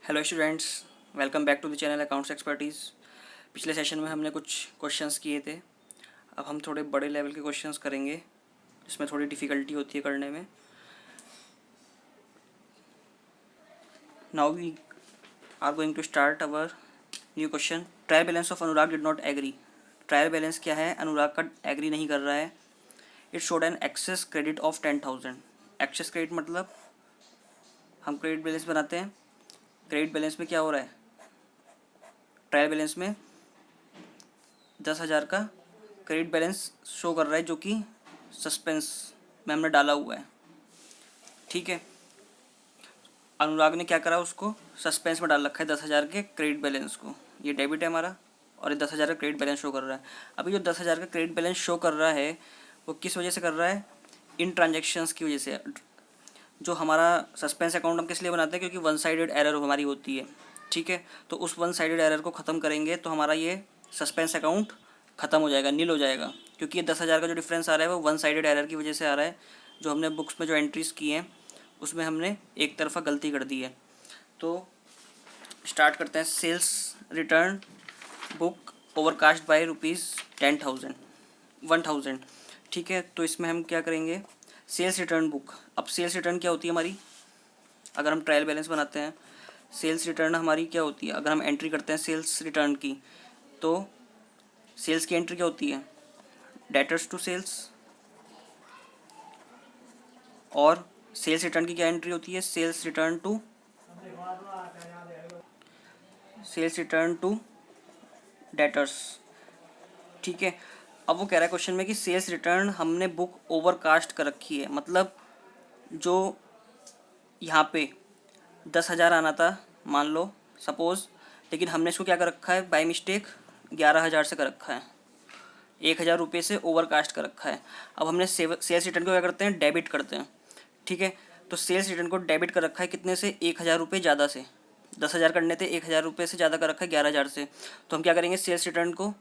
Hello students, welcome back to the channel accounts expertise. पिछले session में हमने कुछ क्वेश्चंस किए थे। अब हम थोड़े बड़े लेवल के क्वेश्चंस करेंगे जिसमें थोड़ी डिफ़िकल्टी होती है करने में। Now we are going to start our new question. Trial balance of Anurag did not agree. Trial balance क्या है? अनुराग का एग्री नहीं कर रहा है। It showed an excess credit of 10,000। Excess credit मतलब हम क्रेडिट बैलेंस बनाते हैं। क्रेडिट बैलेंस में क्या हो रहा है? ट्रायल बैलेंस में 10,000 का क्रेडिट बैलेंस शो कर रहा है जो कि सस्पेंस में हमने डाला हुआ है। ठीक है, अनुराग ने क्या करा, उसको सस्पेंस में डाल रखा है 10,000 के क्रेडिट बैलेंस को। ये डेबिट है हमारा और ये 10,000 का क्रेडिट बैलेंस शो कर रहा है। अभी जो 10,000 का क्रेडिट बैलेंस शो कर रहा है वो किस वजह से कर रहा है? इन ट्रांजेक्शन्स की वजह से। जो हमारा सस्पेंस अकाउंट हम किस लिए बनाते हैं? क्योंकि वन साइडेड एरर हमारी होती है। ठीक है, तो उस वन साइडेड एरर को ख़त्म करेंगे तो हमारा ये सस्पेंस अकाउंट ख़त्म हो जाएगा, नील हो जाएगा। क्योंकि ये 10,000 का जो डिफरेंस आ रहा है वो वन साइडेड एरर की वजह से आ रहा है। जो हमने बुक्स में जो एंट्रीज़ की हैं उसमें हमने एक तरफा गलती कर दी है। तो स्टार्ट करते हैं। Sales return book overcast by ₹10,000 1,000। ठीक है, तो इसमें हम क्या करेंगे? Sales return book. अब सेल्स रिटर्न क्या होती है हमारी? अगर हम ट्रायल बैलेंस बनाते हैं, सेल्स रिटर्न हमारी क्या होती है? अगर हम एंट्री करते हैं सेल्स रिटर्न की, तो सेल्स की एंट्री क्या होती है? Debtors to sales. और सेल्स रिटर्न की क्या एंट्री होती है? Sales return to debtors. ठीक है, अब वो कह रहा है क्वेश्चन में कि सेल्स रिटर्न हमने बुक ओवरकास्ट कर रखी है। मतलब जो यहाँ पे 10,000 आना था, मान लो सपोज़, लेकिन हमने इसको क्या कर रखा है? बाय मिस्टेक 11,000 से कर रखा है। 1,000 रुपये से ओवरकास्ट कर रखा है। अब हमने सेल्स रिटर्न को क्या करते हैं? डेबिट करते हैं। ठीक है, तो सेल्स रिटर्न को डेबिट कर रखा है कितने से? 1,000 रुपये ज़्यादा से। 10,000 करने थे, 1,000 रुपये से ज़्यादा कर रखा है 11,000 से। तो हम क्या करेंगे? सेल्स रिटर्न को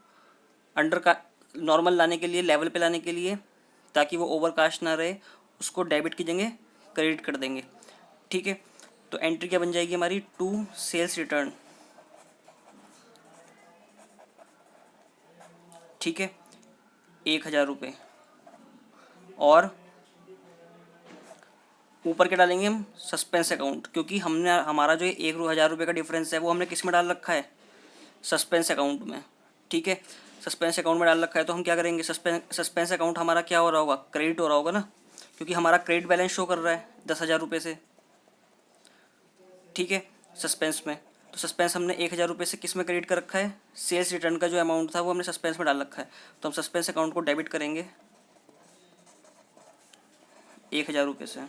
अंडर का नॉर्मल लाने के लिए, लेवल पे लाने के लिए, ताकि वो ओवरकास्ट ना रहे, उसको डेबिट की जगह क्रेडिट कर देंगे। ठीक है, तो एंट्री क्या बन जाएगी हमारी? To sales return. ठीक है, 1,000 रुपये। और ऊपर क्या डालेंगे हम? Suspense account. क्योंकि हमने हमारा जो 1,000 रुपये का डिफरेंस है वो हमने किस में डाल रखा है? सस्पेंस अकाउंट में। ठीक है, सस्पेंस अकाउंट में डाल रखा है तो हम क्या करेंगे? सस्पेंस अकाउंट हमारा क्या हो रहा होगा? क्रेडिट हो रहा होगा ना, क्योंकि हमारा क्रेडिट बैलेंस शो कर रहा है 10,000 रुपये से। ठीक है, सस्पेंस में। तो सस्पेंस हमने 1,000 रुपये से किस में क्रेडिट कर रखा है? सेल्स रिटर्न का जो अमाउंट था वो हमने सस्पेंस में डाल रखा है। तो हम सस्पेंस अकाउंट को डेबिट करेंगे 1,000 रुपये से।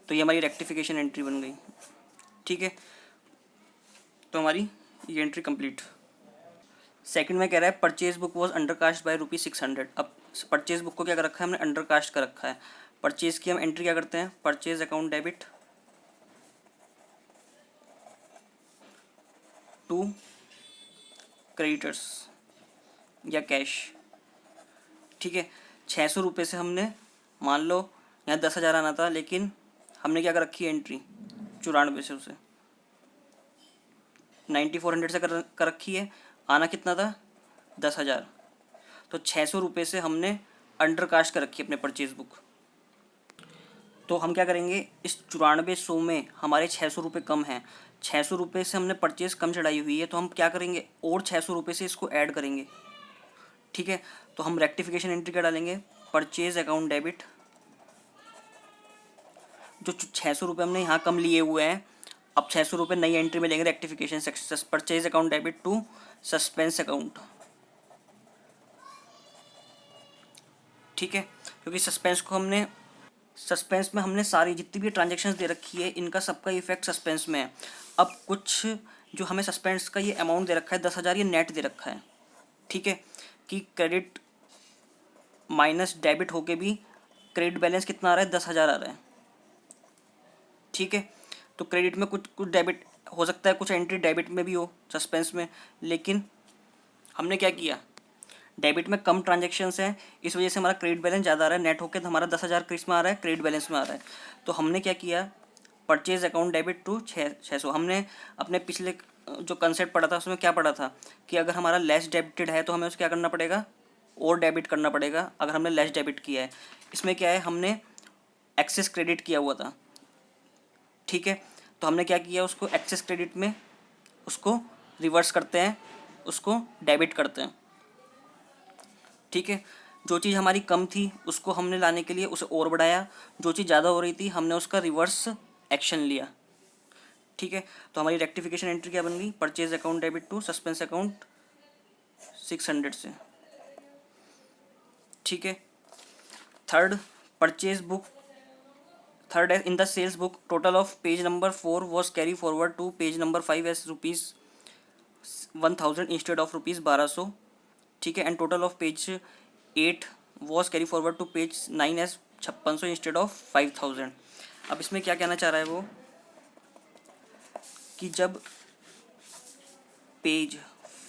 तो ये हमारी रेक्टिफिकेशन एंट्री बन गई। ठीक है, तो हमारी ये एंट्री कंप्लीट। सेकंड में कह रहा है purchase book was undercast bye ₹600। अब परचेज बुक को क्या कर रखा है? हमने अंडरकास्ट कर रखा है। परचेज की हम एंट्री क्या करते हैं? Purchase account debit to creditors या कैश। ठीक है, 600 रुपये से हमने, मान लो यहाँ 10,000 आना था, लेकिन हमने क्या कर रखी है एंट्री? 94 से उसे 9400 से कर रखी है। आना कितना था? 10,000। तो 600 रुपये से हमने अंडरकास्ट कर रखी है अपने परचेज बुक। तो हम क्या करेंगे? इस 9400 में हमारे 600 रुपये कम हैं। 600 रुपये से हमने परचेज कम चढ़ाई हुई है, तो हम क्या करेंगे? और 600 रुपये से इसको ऐड करेंगे। ठीक है, तो हम रेक्टिफिकेशन एंट्री क्या डालेंगे? Purchase account debit. जो 600 रुपये हमने यहाँ कम लिए हुए हैं, अब 600 रुपये नई एंट्री में लेंगे rectification section. Purchase account debit to suspense account. ठीक है, क्योंकि सस्पेंस में हमने सारी जितनी भी ट्रांजेक्शन्स दे रखी है, इनका सबका इफेक्ट सस्पेंस में है। अब कुछ जो हमें सस्पेंस का ये अमाउंट दे रखा है 10,000, ये नेट दे रखा है। ठीक है, कि क्रेडिट माइनस डेबिट होके भी क्रेडिट बैलेंस कितना आ रहा है? 10,000 आ रहा है। ठीक है, तो क्रेडिट में कुछ कुछ डेबिट हो सकता है, कुछ एंट्री डेबिट में भी हो सस्पेंस में, लेकिन हमने क्या किया? डेबिट में कम ट्रांजेक्शन्स हैं, इस वजह से हमारा क्रेडिट बैलेंस ज़्यादा आ रहा है। नेट होकर तो हमारा 10,000 किस में आ रहा है? क्रेडिट बैलेंस में आ रहा है। तो हमने क्या किया? Purchase account debit to 600। हमने अपने पिछले जो कंसेप्ट पढ़ा था उसमें क्या पढ़ा था कि अगर हमारा लेस डेबिटेड है तो हमें उसे क्या करना पड़ेगा, और डेबिट करना पड़ेगा अगर हमने लेस डेबिट किया है। इसमें क्या है, हमने एक्सेस क्रेडिट किया हुआ था, ठीक है। तो हमने क्या किया, उसको एक्सेस क्रेडिट में उसको रिवर्स करते हैं, उसको डेबिट करते हैं, ठीक है। जो चीज़ हमारी कम थी उसको हमने लाने के लिए उसे और बढ़ाया, जो चीज़ ज़्यादा हो रही थी हमने उसका रिवर्स एक्शन लिया, ठीक है। तो हमारी रेक्टिफिकेशन एंट्री क्या बन गई, purchase account debit to suspense account 600 से, ठीक है। थर्ड, परचेज बुक, थर्ड है in the sales book total of page number 4 was carry forward to page number 5 as ₹1000 instead of ₹1200, ठीक है। And total of page 8 was carry forward to page 9 as 5600 instead of 5000। अब इसमें क्या कहना चाह रहा है वो कि जब पेज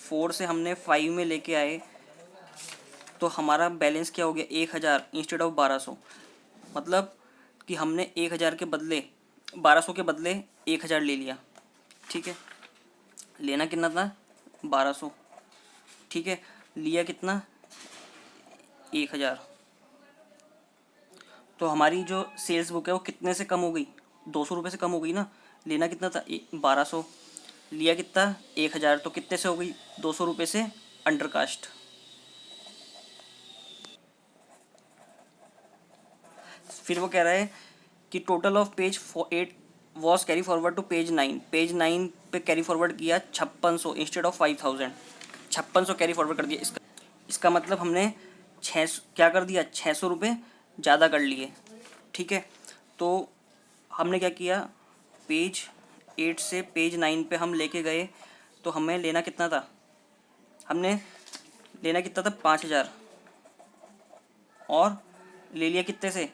4 से हमने 5 में लेके आए तो हमारा बैलेंस क्या हो गया, 1000 इंस्टेड ऑफ 1200। मतलब कि हमने 1000 के बदले 1200 के बदले 1000 ले लिया, ठीक है। लेना कितना था, 1200, ठीक है। लिया कितना, 1000। तो हमारी जो सेल्स बुक है वो कितने से कम हो गई, 200 रुपये से कम हो गई ना। लेना कितना था, 1200, लिया कितना, 1000। तो कितने से हो गई, 200 रुपये से अंडर कास्ट। फिर वो कह रहा है कि total of page 8 was carry forward to page 9। Page 9 पे कैरी फॉरवर्ड किया 5600 इंस्टेड ऑफ 5000, 5600 कैरी फॉरवर्ड कर दिया। इसका मतलब हमने 600 क्या कर दिया, 600 रुपये ज़्यादा कर लिए, ठीक है। तो हमने क्या किया, पेज 8 से पेज 9 पे हम लेके गए तो हमें लेना कितना था, हमने लेना कितना था, 5000, और ले लिया कितने से,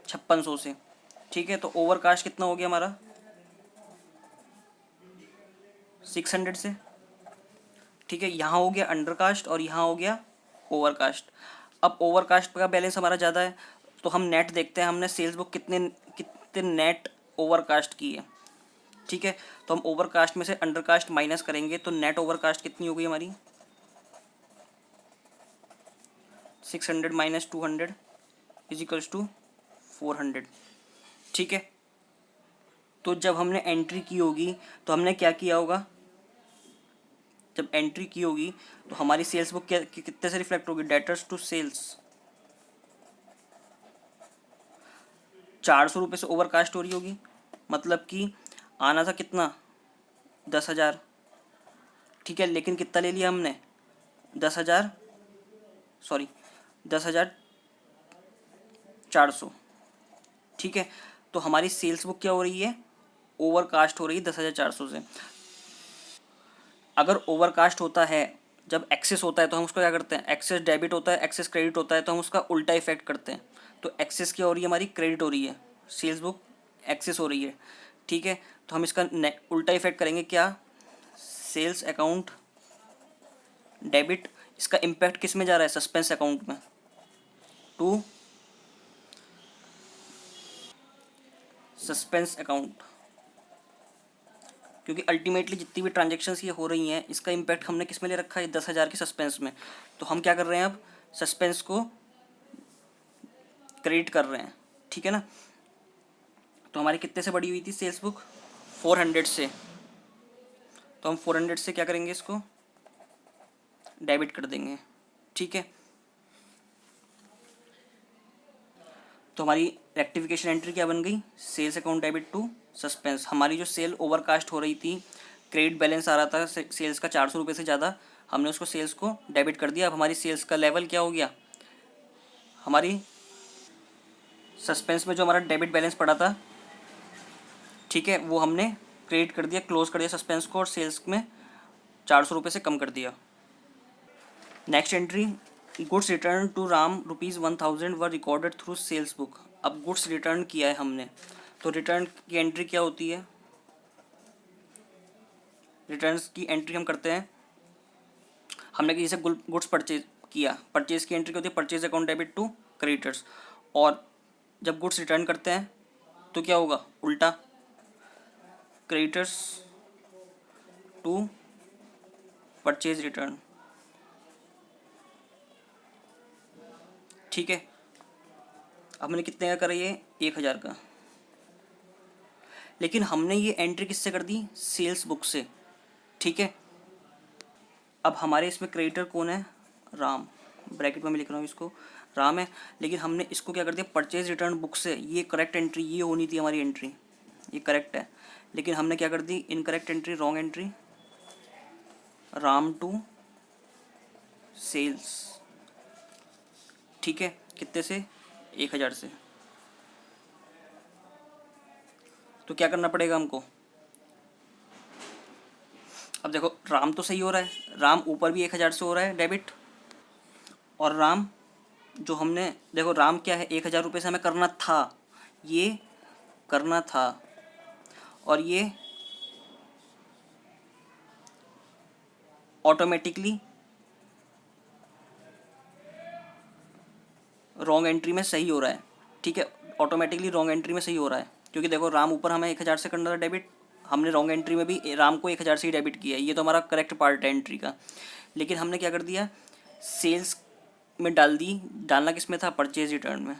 5600 से, ठीक है। तो ओवर कास्ट कितना हो गया हमारा, 600 से, ठीक है। यहाँ हो गया अंडर कास्ट और यहाँ हो गया ओवर कास्ट। अब ओवर कास्ट का बैलेंस हमारा ज़्यादा है तो हम नेट देखते हैं, हमने सेल्स बुक कितने कितने नेट ओवर कास्ट की है, ठीक है। तो हम ओवर कास्ट में से अंडर कास्ट माइनस करेंगे तो नेट ओवर कास्ट कितनी हो गई हमारी, 600 माइनस 200 इज इक्वल्स टू 400, ठीक है। तो जब हमने एंट्री की होगी तो हमने क्या किया होगा, जब एंट्री की होगी तो हमारी सेल्स बुक क्या कितने से रिफ्लेक्ट होगी, डेटर्स टू सेल्स 400 रुपये से ओवर कास्ट हो रही होगी। मतलब कि आना था कितना, 10,000, ठीक है। लेकिन कितना ले लिया हमने, 10,000, सॉरी 10,400, ठीक है। तो हमारी सेल्स बुक क्या हो रही है, ओवर कास्ट हो रही है 10,400 से। अगर ओवर कास्ट होता है, जब एक्सेस होता है तो हम उसको क्या करते हैं, एक्सेस डेबिट होता है, एक्सेस क्रेडिट होता है तो हम उसका उल्टा इफेक्ट करते हैं। तो एक्सेस क्या हो रही है हमारी, क्रेडिट हो रही है, सेल्स बुक एक्सेस हो रही है, ठीक है। तो हम इसका उल्टा इफेक्ट करेंगे, क्या, सेल्स अकाउंट डेबिट। इसका इम्पैक्ट किस में जा रहा है, सस्पेंस अकाउंट में, टू सस्पेंस अकाउंट। क्योंकि अल्टीमेटली जितनी भी ट्रांजेक्शन्स ये हो रही हैं इसका इम्पैक्ट हमने किस में ले रखा है, 10,000 के सस्पेंस में। तो हम क्या कर रहे हैं, अब सस्पेंस को क्रेडिट कर रहे हैं, ठीक है ना। तो हमारी कितने से बढ़ी हुई थी सेल्स बुक, 400 से। तो हम 400 से क्या करेंगे, इसको डेबिट कर देंगे, ठीक है। तो हमारी रेक्टिफिकेशन एंट्री क्या बन गई, sales account debit to suspense. हमारी जो सेल ओवरकास्ट हो रही थी, क्रेडिट बैलेंस आ रहा था सेल्स का 400 रुपये से ज़्यादा, हमने उसको सेल्स को डेबिट कर दिया। अब हमारी सेल्स का लेवल क्या हो गया, हमारी सस्पेंस में जो हमारा डेबिट बैलेंस पड़ा था, ठीक है, वो हमने क्रेडिट कर दिया, क्लोज कर दिया सस्पेंस को, और सेल्स में 400 रुपये से कम कर दिया। Next entry, goods return to Ram ₹1000 were recorded through sales book. अब गुड्स रिटर्न किया है हमने, तो रिटर्न की एंट्री क्या होती है, रिटर्न्स की एंट्री हम करते हैं, हमने किसी से गुड्स परचेज किया, परचेज की एंट्री क्या होती है, purchase account debit to creditors. और जब गुड्स रिटर्न करते हैं तो क्या होगा उल्टा, क्रेडिटर्स टू परचेज रिटर्न। ठीक है, अब मैंने कितने का करा ये 1000 का, लेकिन हमने ये एंट्री किससे कर दी, सेल्स बुक से। ठीक है, अब हमारे इसमें क्रेडिटर कौन है, राम, ब्रैकेट में मैं लिख रहा हूँ इसको, राम है, लेकिन हमने इसको क्या कर दिया परचेज रिटर्न बुक से। ये करेक्ट एंट्री ये होनी थी हमारी एंट्री, ये करेक्ट है, लेकिन हमने क्या कर दी incorrect entry, wrong entry, Ram to sales. ठीक है, कितने से, 1000 से। तो क्या करना पड़ेगा हमको, अब देखो राम तो सही हो रहा है, राम ऊपर भी 1000 से हो रहा है डेबिट, और राम जो हमने देखो राम क्या है 1000 रुपये से हमें करना था, ये करना था, और ये ऑटोमेटिकली रॉन्ग एंट्री में सही हो रहा है। ठीक है, ऑटोमेटिकली रॉन्ग एंट्री में सही हो रहा है, क्योंकि देखो राम ऊपर हमें 1000 से करना था डेबिट, हमने रॉन्ग एंट्री में भी राम को 1000 से ही डेबिट किया है, ये तो हमारा करेक्ट पार्ट है एंट्री का। लेकिन हमने क्या कर दिया, सेल्स में डाल दी, डालना किस में था, परचेज रिटर्न में।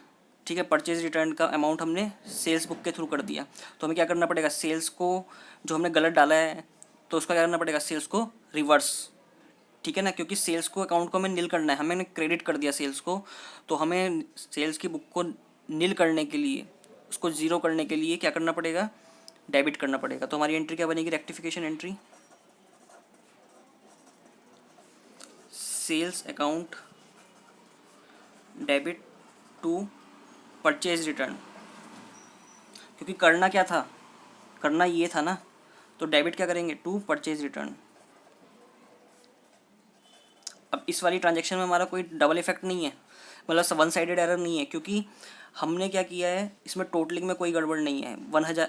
ठीक है, परचेज रिटर्न का अमाउंट हमने सेल्स बुक के थ्रू कर दिया, तो हमें क्या करना पड़ेगा, सेल्स को जो हमने गलत डाला है तो उसका क्या करना पड़ेगा, सेल्स को रिवर्स। ठीक है ना, क्योंकि सेल्स को अकाउंट को हमें नील करना है, हमें क्रेडिट कर दिया सेल्स को, तो हमें सेल्स की बुक को नील करने के लिए, उसको ज़ीरो करने के लिए क्या करना पड़ेगा, डेबिट करना पड़ेगा। तो हमारी एंट्री क्या बनेगी, rectification entry, sales account debit to purchase return, क्योंकि करना क्या था, करना ये था ना, तो डेबिट क्या करेंगे, टू परचेज रिटर्न। अब इस वाली ट्रांजैक्शन में हमारा कोई डबल इफेक्ट नहीं है, मतलब वन साइडेड एरर नहीं है, क्योंकि हमने क्या किया है, इसमें टोटलिंग में कोई गड़बड़ नहीं है,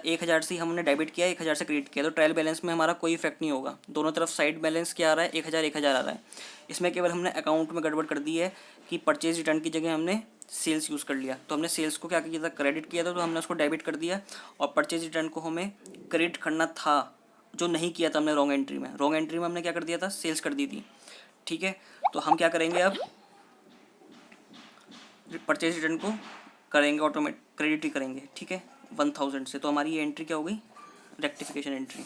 1000 से हमने डेबिट किया, 1000 से क्रेडिट किया, तो ट्रायल बैलेंस में हमारा कोई इफेक्ट नहीं होगा, दोनों तरफ साइड बैलेंस क्या आ रहा है, 1000 आ रहा है। इसमें केवल हमने अकाउंट में गड़बड़ कर दी है कि परचेज रिटर्न की जगह हमने सेल्स यूज़ कर लिया, तो हमने सेल्स को क्या किया था, क्रेडिट किया था, तो हमने उसको डेबिट कर दिया, और परचेज रिटर्न को हमें क्रेडिट करना था, जो नहीं किया था हमने रॉन्ग एंट्री में। रॉन्ग एंट्री में हमने क्या कर दिया था, सेल्स कर दी थी। ठीक है, तो हम क्या करेंगे, अब परचेज रिटर्न को करेंगे ऑटोमेट क्रेडिट ही करेंगे। ठीक है, 1000 से, तो हमारी ये एंट्री क्या हो गई, रेक्टिफिकेशन एंट्री।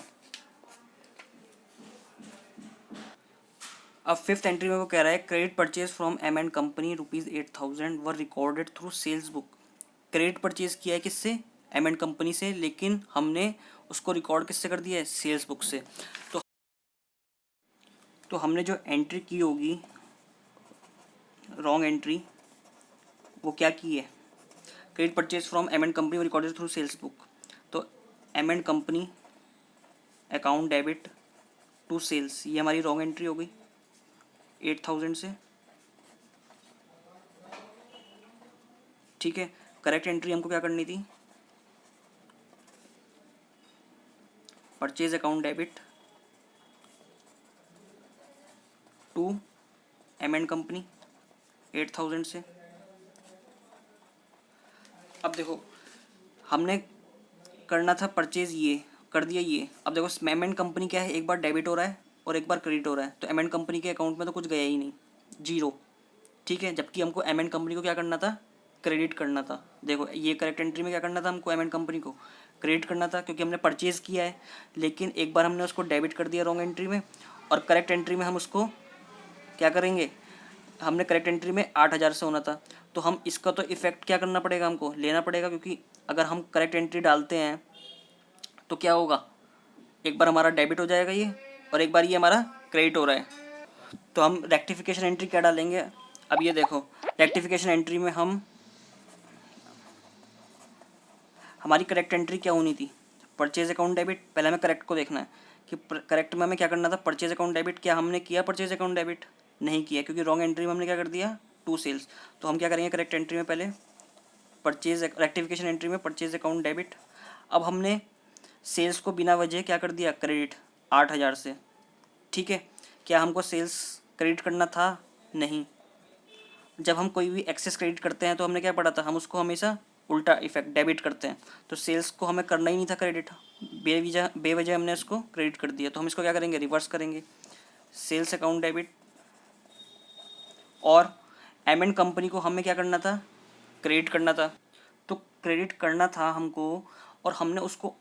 अब फिफ्थ एंट्री में वो कह रहा है, credit purchase from M and company ₹8000 were recorded through sales book. Credit purchase किया है किससे, एम एंड कंपनी से, लेकिन हमने उसको रिकॉर्ड किससे कर दिया है, सेल्स बुक से। तो हमने जो एंट्री की होगी रॉन्ग एंट्री, वो क्या की है, credit purchase from M and company recorded through sales book, तो M and company account debit to sales, ये हमारी रॉन्ग एंट्री हो गई 8000 से। ठीक है, करेक्ट एंट्री हमको क्या करनी थी, purchase account debit to M and company 8000 से। अब देखो हमने करना था परचेज, ये कर दिया ये। अब देखो एम एंड कंपनी क्या है, एक बार डेबिट हो रहा है और एक बार क्रेडिट हो रहा है, तो एम एंड कंपनी के अकाउंट में तो कुछ गया ही नहीं, जीरो। ठीक है, जबकि हमको एम एंड कंपनी को क्या करना था, क्रेडिट करना था। देखो ये करेक्ट एंट्री में क्या करना था, हमको एम एंड कंपनी को क्रेडिट करना था, क्योंकि हमने परचेज़ किया है, लेकिन एक बार हमने उसको डेबिट कर दिया रॉन्ग एंट्री में, और करेक्ट एंट्री में हम उसको क्या करेंगे, हमने करेक्ट एंट्री में 8000 से होना था, तो हम इसका तो इफेक्ट क्या करना पड़ेगा, हमको लेना पड़ेगा, क्योंकि अगर हम करेक्ट एंट्री डालते हैं तो क्या होगा, एक बार हमारा डेबिट हो जाएगा ये, और एक बार ये हमारा क्रेडिट हो रहा है। तो हम रेक्टिफिकेशन एंट्री क्या डालेंगे, अब ये देखो रेक्टिफिकेशन एंट्री में हमारी करेक्ट एंट्री क्या होनी थी, परचेज अकाउंट डेबिट। पहले हमें करेक्ट को देखना है कि करेक्ट में हमें क्या करना था, परचेज अकाउंट डेबिट। क्या हमने किया परचेज अकाउंट डेबिट, नहीं किया, क्योंकि रॉन्ग एंट्री में हमने क्या कर दिया, टू सेल्स। तो हम क्या करेंगे, करेक्ट एंट्री में पहले परचेज, रेक्टिफिकेशन एंट्री में परचेज अकाउंट डेबिट। अब हमने सेल्स को बिना वजह क्या कर दिया, क्रेडिट 8000 से। ठीक है, क्या हमको सेल्स क्रेडिट करना था, नहीं। जब हम कोई भी एक्सेस क्रेडिट करते हैं तो हमने क्या पढ़ा था, हम उसको हमेशा उल्टा इफेक्ट, डेबिट करते हैं। तो सेल्स को हमें करना ही नहीं था क्रेडिट, बेवजह हमने उसको क्रेडिट कर दिया। तो हम इसको क्या करेंगे, रिवर्स करेंगे। सेल्स अकाउंट डेबिट, और एम एंड कंपनी को हमें क्या करना था, क्रेडिट करना था। तो क्रेडिट करना था हमको, और हमने उसको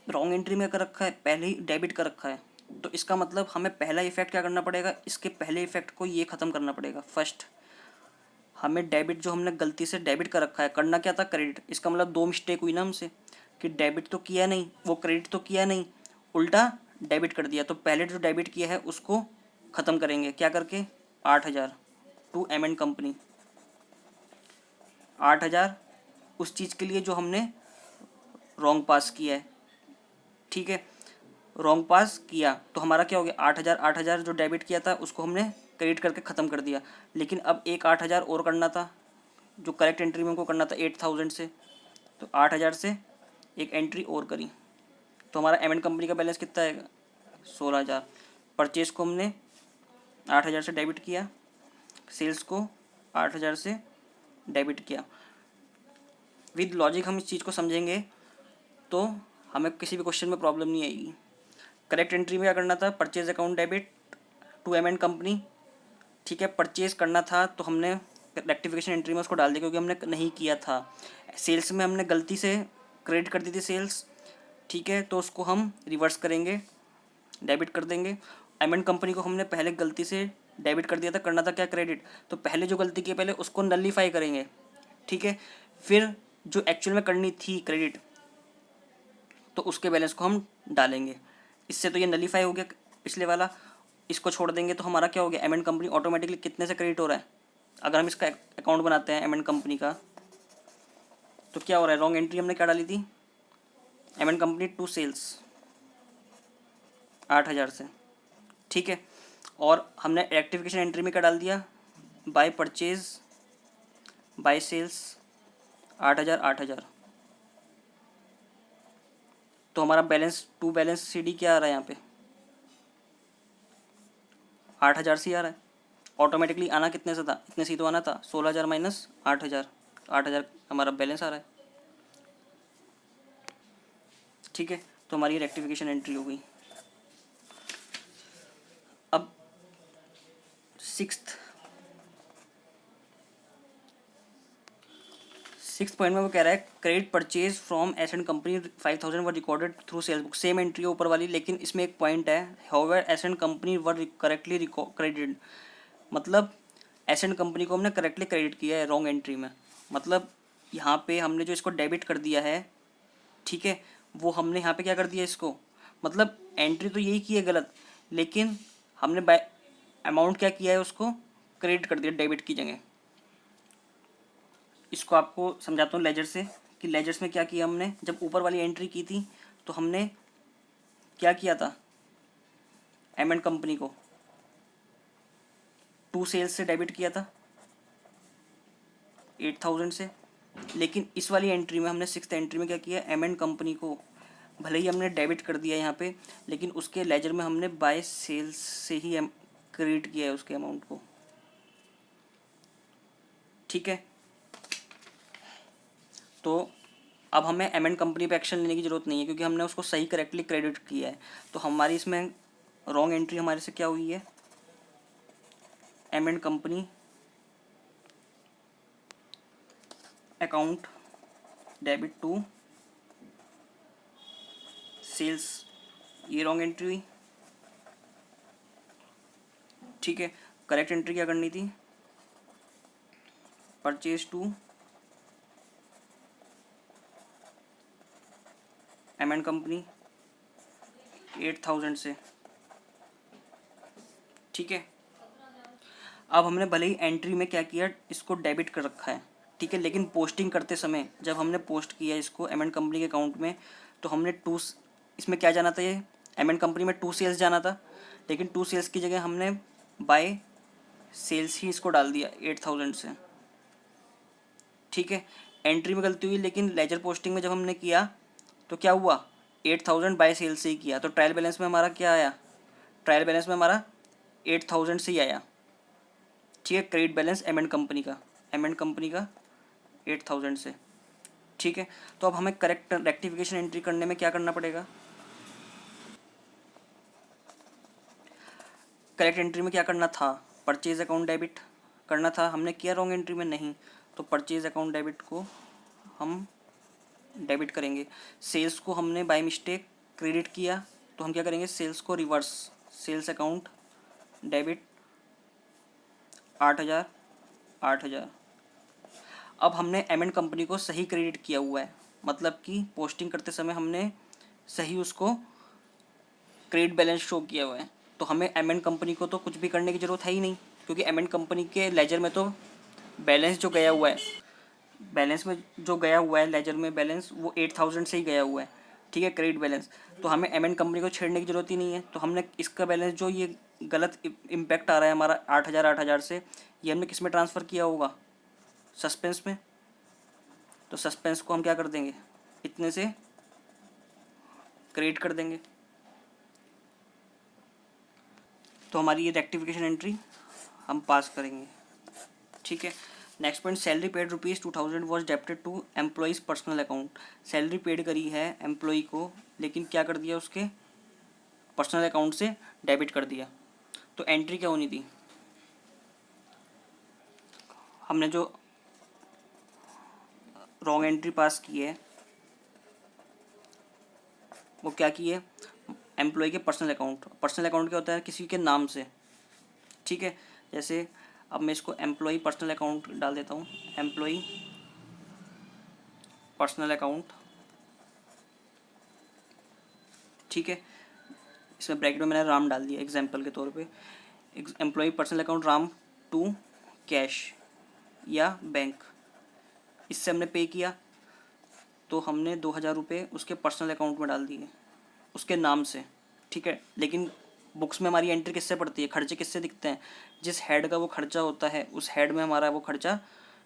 रॉन्ग एंट्री में कर रखा है, पहले ही डेबिट कर रखा है। तो इसका मतलब हमें पहला इफेक्ट क्या करना पड़ेगा, इसके पहले इफेक्ट को ये ख़त्म करना पड़ेगा। फर्स्ट हमें डेबिट, जो हमने गलती से डेबिट कर रखा है, करना क्या था, क्रेडिट। इसका मतलब दो मिस्टेक हुई ना हमसे, कि डेबिट तो किया नहीं, वो क्रेडिट तो किया नहीं, उल्टा डेबिट कर दिया। तो पहले जो डेबिट किया है उसको ख़त्म करेंगे, क्या करके, 8,000 टू एम एंड कंपनी। 8,000 उस चीज़ के लिए जो हमने रॉन्ग पास किया है, ठीक है, रॉन्ग पास किया। तो हमारा क्या हो गया, 8,000, 8,000 जो डेबिट किया था उसको हमने क्रेडिट करके ख़त्म कर दिया। लेकिन अब एक 8,000 और करना था, जो करेक्ट एंट्री में हमको करना था 8,000 से। तो 8,000 से एक एंट्री और करी, तो हमारा एम एंड कंपनी का बैलेंस कितना आएगा, 16,000। परचेज को हमने 8,000 से डेबिट किया, सेल्स को 8,000 से डेबिट किया। विद लॉजिक हम इस चीज़ को समझेंगे तो हमें किसी भी क्वेश्चन में प्रॉब्लम नहीं आएगी। करेक्ट एंट्री में क्या करना था, purchase account debit to M and company, ठीक है। परचेज करना था तो हमने रेक्टिफिकेशन एंट्री में उसको डाल दिया, क्योंकि हमने नहीं किया था। सेल्स में हमने गलती से क्रेडिट कर दी थी सेल्स, ठीक है, तो उसको हम रिवर्स करेंगे, डेबिट कर देंगे। एम एंड कंपनी को हमने पहले गलती से डेबिट कर दिया था, करना था क्या, क्रेडिट। तो पहले जो गलती की पहले उसको नलीफाई करेंगे, ठीक है। फिर जो एक्चुअल में करनी थी क्रेडिट, तो उसके बैलेंस को हम डालेंगे। इससे तो ये नलीफाई हो गया पिछले वाला, इसको छोड़ देंगे तो हमारा क्या हो गया, एम एंड कंपनी ऑटोमेटिकली कितने से क्रेडिट हो रहा है। अगर हम इसका अकाउंट बनाते हैं एम एंड कंपनी का, तो क्या हो रहा है, रॉन्ग एंट्री हमने क्या डाली थी, M and company to sales 8,000 से, ठीक है। और हमने रेक्टिफिकेशन एंट्री में क्या डाल दिया, बाय परचेज बाय सेल्स 8,000 8,000। तो हमारा balance to balance c d क्या आ रहा है यहाँ पे, 8,000 से आ रहा है। ऑटोमेटिकली आना कितने से था, इतने से तो आना था, 16,000 माइनस 8,000, 8,000 हमारा बैलेंस आ रहा है, ठीक है। तो हमारी रेक्टिफिकेशन एंट्री हो गई। अब सिक्स्थ पॉइंट में वो कह रहा है, credit purchase from S and company 5,000 were recorded through sales book. Same entry है ऊपर वाली, लेकिन इसमें एक पॉइंट है, however S and company were correctly credited. मतलब एस एंड कंपनी को हमने करेक्टली क्रेडिट किया है रॉन्ग एंट्री में। मतलब यहाँ पे हमने जो इसको डेबिट कर दिया है, ठीक है, वो हमने यहाँ पे क्या कर दिया इसको, मतलब एंट्री तो यही की है गलत, लेकिन हमने बाय अमाउंट क्या किया है, उसको क्रेडिट कर दिया डेबिट की जगह। इसको आपको समझाता हूँ लेजर से, कि लेजर्स में क्या किया हमने, जब ऊपर वाली एंट्री की थी तो हमने क्या किया था, एम एंड कंपनी को टू सेल्स से डेबिट किया था 8,000 से। लेकिन इस वाली एंट्री में हमने सिक्स्थ एंट्री में क्या किया, एम एंड कंपनी को भले ही हमने डेबिट कर दिया यहाँ पे, लेकिन उसके लेजर में हमने बाय सेल्स से ही क्रेडिट किया है उसके अमाउंट को, ठीक है। तो अब हमें एम एंड कंपनी पे एक्शन लेने की ज़रूरत नहीं है, क्योंकि हमने उसको सही करेक्टली क्रेडिट किया है। तो हमारी इसमें रॉन्ग एंट्री हमारे से क्या हुई है, M and company account debit to sales, ये रॉन्ग एंट्री हुई, ठीक है। करेक्ट एंट्री क्या करनी थी, purchase to M and company 8,000 से, ठीक है। अब हमने भले ही एंट्री में क्या किया, इसको डेबिट कर रखा है, ठीक है, लेकिन पोस्टिंग करते समय जब हमने पोस्ट किया इसको एम एंड कंपनी के अकाउंट में, तो हमने इसमें क्या जाना था, ये एम एंड कंपनी में टू सेल्स जाना था, लेकिन टू सेल्स की जगह हमने बाय सेल्स ही इसको डाल दिया 8,000 से, ठीक है। एंट्री में गलती हुई, लेकिन लेजर पोस्टिंग में जब हमने किया तो क्या हुआ, 8,000 बाय सेल्स से ही किया, तो ट्रायल बैलेंस में हमारा क्या आया, ट्रायल बैलेंस में हमारा 8,000 से ही आया, ठीक है। Credit balance M and company का 8,000 से, ठीक है। तो अब हमें करेक्ट रेक्टिफिकेशन एंट्री करने में क्या करना पड़ेगा, करेक्ट एंट्री में क्या करना था, परचेज अकाउंट डेबिट करना था, हमने किया रॉन्ग एंट्री में नहीं, तो परचेज अकाउंट डेबिट को हम डेबिट करेंगे। सेल्स को हमने बाय मिस्टेक क्रेडिट किया, तो हम क्या करेंगे, सेल्स को रिवर्स, सेल्स अकाउंट डेबिट 8,000 8,000। अब हमने एम एंड कंपनी को सही क्रेडिट किया हुआ है, मतलब कि पोस्टिंग करते समय हमने सही उसको क्रेडिट बैलेंस शो किया हुआ है, तो हमें एम एंड कंपनी को तो कुछ भी करने की ज़रूरत है ही नहीं, क्योंकि एम एंड कंपनी के लेजर में तो बैलेंस जो गया हुआ है, बैलेंस में जो गया हुआ है लेजर में बैलेंस, वो 8,000 से ही गया हुआ है, ठीक है, क्रेडिट बैलेंस। तो हमें एम एंड कंपनी को छेड़ने की ज़रूरत ही नहीं है। तो हमने इसका बैलेंस जो ये गलत इम्पैक्ट आ रहा है हमारा 8,000 8,000 से, ये हमने किस में ट्रांसफ़र किया होगा, सस्पेंस में। तो सस्पेंस को हम क्या कर देंगे, इतने से क्रिएट कर देंगे। तो हमारी ये रेक्टिफिकेशन एंट्री हम पास करेंगे, ठीक है। Next point, salary paid ₹2,000 was debited to employees personal account. Salary paid करी है एम्प्लॉय को, लेकिन क्या कर दिया, उसके पर्सनल अकाउंट से डेबिट कर दिया। तो एंट्री क्या होनी थी, हमने जो रॉन्ग एंट्री पास की है वो क्या की है, एम्प्लॉय के पर्सनल अकाउंट। पर्सनल अकाउंट क्या होता है, किसी के नाम से, ठीक है। जैसे अब मैं इसको एम्प्लॉय पर्सनल अकाउंट डाल देता हूँ, एम्प्लॉय पर्सनल अकाउंट, ठीक है। इसमें ब्रैकेट में मैंने राम डाल दिया एग्जाम्पल के तौर पे। Employee personal account Ram to cash या बैंक, इससे हमने पे किया, तो हमने 2,000 रुपये उसके पर्सनल अकाउंट में डाल दिए उसके नाम से, ठीक है। लेकिन बुक्स में हमारी एंट्री किससे पड़ती है, खर्चे किससे दिखते हैं, जिस हेड का वो खर्चा होता है उस हेड में हमारा वो खर्चा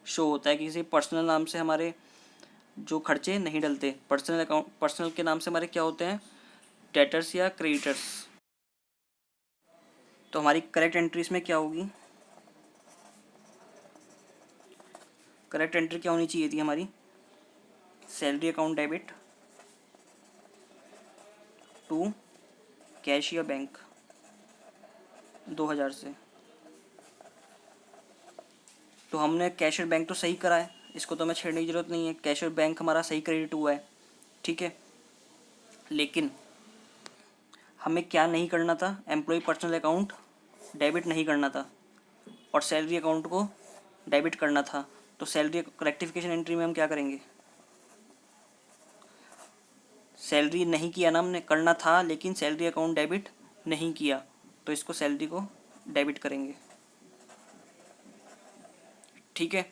शो होता है। किसी पर्सनल नाम से हमारे जो खर्चे नहीं डलते, पर्सनल अकाउंट, पर्सनल के नाम से हमारे क्या होते हैं, डेटर्स या क्रेडिटर्स। तो हमारी करेक्ट एंट्री इसमें क्या होगी, करेक्ट एंट्री क्या होनी चाहिए थी हमारी, salary account debit to cash या बैंक 2,000 से। तो हमने कैश और बैंक तो सही करा है, इसको तो हमें छेड़ने की ज़रूरत नहीं है, कैश और बैंक हमारा सही क्रेडिट हुआ है, ठीक है। लेकिन हमें क्या नहीं करना था, एम्प्लॉय पर्सनल अकाउंट डेबिट नहीं करना था और सैलरी अकाउंट को डेबिट करना था। तो सैलरी रेक्टिफिकेशन एंट्री में हम क्या करेंगे, सैलरी नहीं किया ना हमने, करना था लेकिन सैलरी अकाउंट डेबिट नहीं किया, तो इसको सैलरी को डेबिट करेंगे, ठीक है।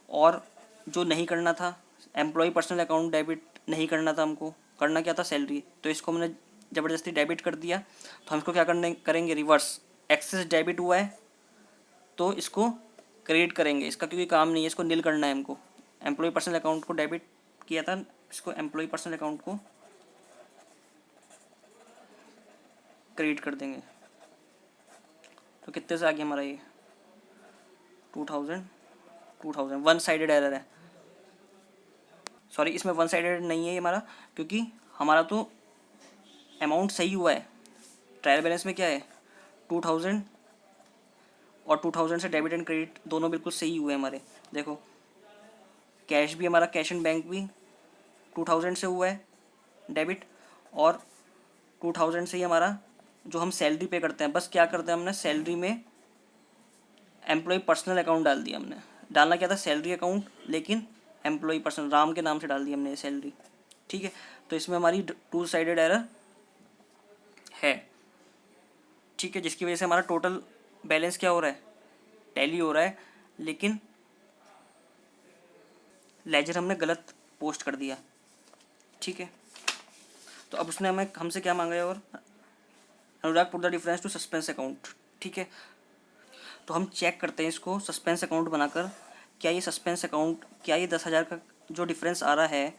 और जो नहीं करना था, एम्प्लॉय पर्सनल अकाउंट डेबिट नहीं करना था हमको, करना क्या था, सैलरी, तो इसको हमने ज़बरदस्ती डेबिट कर दिया। तो हम इसको क्या करेंगे, रिवर्स, एक्सेस डेबिट हुआ है तो इसको क्रेडिट करेंगे, इसका क्योंकि काम नहीं है, इसको नील करना है हमको। एम्प्लॉय पर्सनल अकाउंट को डेबिट किया था, इसको एम्प्लॉय पर्सनल अकाउंट को क्रेडिट कर देंगे। तो कितने से आ गया हमारा ये 2,000 वन साइडेड एरर है, सॉरी इसमें वन साइडेड नहीं है ये हमारा, क्योंकि हमारा तो अमाउंट सही हुआ है। ट्रायल बैलेंस में क्या है, 2,000 और 2,000 से डेबिट एंड क्रेडिट दोनों बिल्कुल सही हुए हमारे। देखो कैश भी हमारा, कैश एंड बैंक भी 2,000 से हुआ है डेबिट, और 2,000 से ही हमारा जो हम सैलरी पे करते हैं, बस क्या करते हैं हमने सैलरी में एम्प्लॉय पर्सनल अकाउंट डाल दिया हमने। डालना क्या था, सैलरी अकाउंट, लेकिन एम्प्लॉय पर्सनल राम के नाम से डाल दी हमने सैलरी, ठीक है। तो इसमें हमारी 2 साइडेड एरर है, ठीक है, जिसकी वजह से हमारा टोटल बैलेंस क्या हो रहा है, टैली हो रहा है, लेकिन लेजर हमने गलत पोस्ट कर दिया, ठीक है। तो अब उसने हमें हमसे क्या मांगा है, और Anurag put the difference to suspense account, ठीक है। तो हम चेक करते हैं इसको सस्पेंस अकाउंट बनाकर, क्या ये सस्पेंस अकाउंट, क्या ये 10,000 का जो डिफरेंस आ रहा है,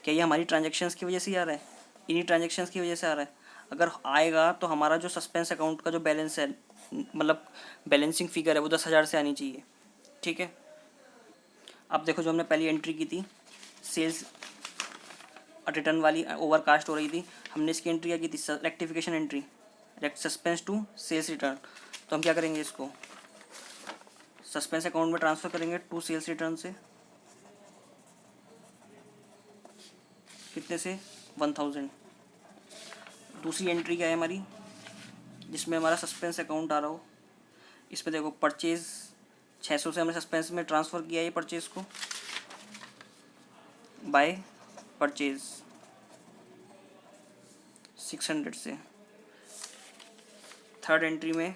क्या ये हमारी ट्रांजेक्शन्स की वजह से ही आ रहा है, इन्हीं ट्रांजेक्शन्स की वजह से आ रहा है। अगर आएगा तो हमारा जो सस्पेंस अकाउंट का जो बैलेंस है, मतलब बैलेंसिंग फिगर है, वो 10,000 से आनी चाहिए, ठीक है। अब देखो जो हमने पहली एंट्री की थी, सेल्स रिटर्न वाली ओवर कास्ट हो रही थी, हमने इसकी एंट्री क्या की थी, rectification entry, suspense to sales return. तो हम क्या करेंगे, इसको सस्पेंस अकाउंट में ट्रांसफ़र करेंगे टू सेल्स रिटर्न से, कितने से, 1000। दूसरी एंट्री क्या है हमारी, जिसमें हमारा सस्पेंस अकाउंट आ रहा हो, इसमें देखो परचेज़ 600 से हमने सस्पेंस में ट्रांसफ़र किया ये परचेज़ को, बाय परचेज़ 600 से। थर्ड एंट्री में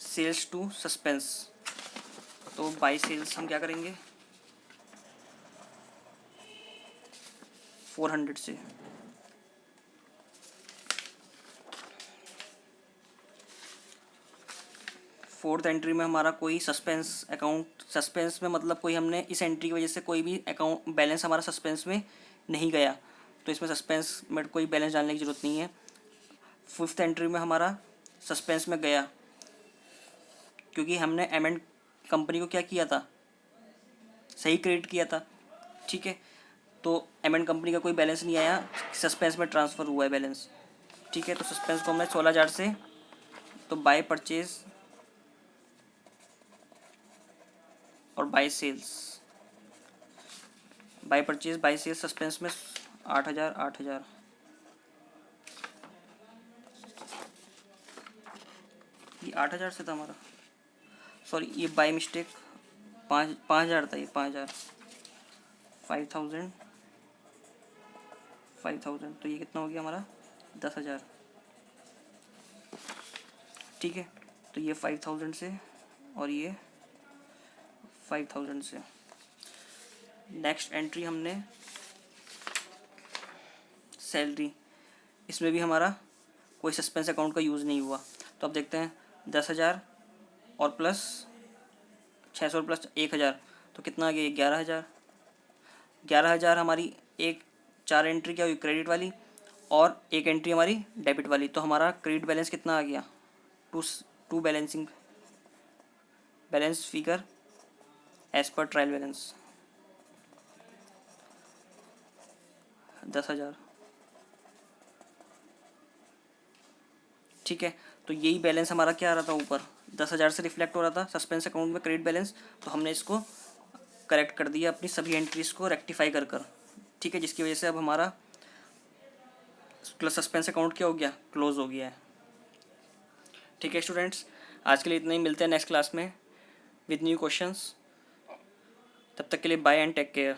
सेल्स टू सस्पेंस, तो बाय सेल्स हम क्या करेंगे, 400 से। फोर्थ एंट्री में हमारा कोई सस्पेंस अकाउंट, सस्पेंस में मतलब कोई हमने इस एंट्री की वजह से कोई भी अकाउंट बैलेंस हमारा सस्पेंस में नहीं गया, तो इसमें सस्पेंस में कोई बैलेंस डालने की ज़रूरत नहीं है। फिफ्थ एंट्री में हमारा सस्पेंस में गया, क्योंकि हमने एम.एंड कंपनी को क्या किया था, सही क्रेडिट किया था, ठीक है। तो एम.एंड कंपनी का कोई बैलेंस नहीं आया, सस्पेंस में ट्रांसफ़र हुआ है बैलेंस, ठीक है। तो सस्पेंस को हमने 16,000 से, तो बाय परचेज़ और by sales, by purchase by sales suspense में 8,000 8,000, ये 8,000 से था हमारा, सॉरी ये बाय मिस्टेक 5,000 था, ये 5,000, 5,000 5,000, तो ये कितना हो गया हमारा 10,000, ठीक है। तो ये 5,000 से और ये 5,000 से। नेक्स्ट एंट्री हमने सैलरी, इसमें भी हमारा कोई सस्पेंस अकाउंट का यूज़ नहीं हुआ, तो अब देखते हैं 10,000 और प्लस 600 प्लस 1,000, तो कितना आ गया 11,000। 11,000 हमारी एक 4 एंट्री क्या हुई क्रेडिट वाली और एक एंट्री हमारी डेबिट वाली, तो हमारा क्रेडिट बैलेंस कितना आ गया, to balancing balance figure as per trial balance 10,000, ठीक है। तो यही बैलेंस हमारा क्या आ रहा था ऊपर, 10,000 से रिफ्लेक्ट हो रहा था सस्पेंस अकाउंट में क्रेडिट बैलेंस, तो हमने इसको करेक्ट कर दिया अपनी सभी एंट्रीज को रेक्टिफाई कर, ठीक है, जिसकी वजह से अब हमारा सस्पेंस अकाउंट क्या हो गया, क्लोज हो गया है, ठीक है स्टूडेंट्स। आज के लिए इतना ही, मिलते हैं नेक्स्ट क्लास में विद न्यू क्वेश्चंस। तब तक के लिए बाय एंड टेक केयर।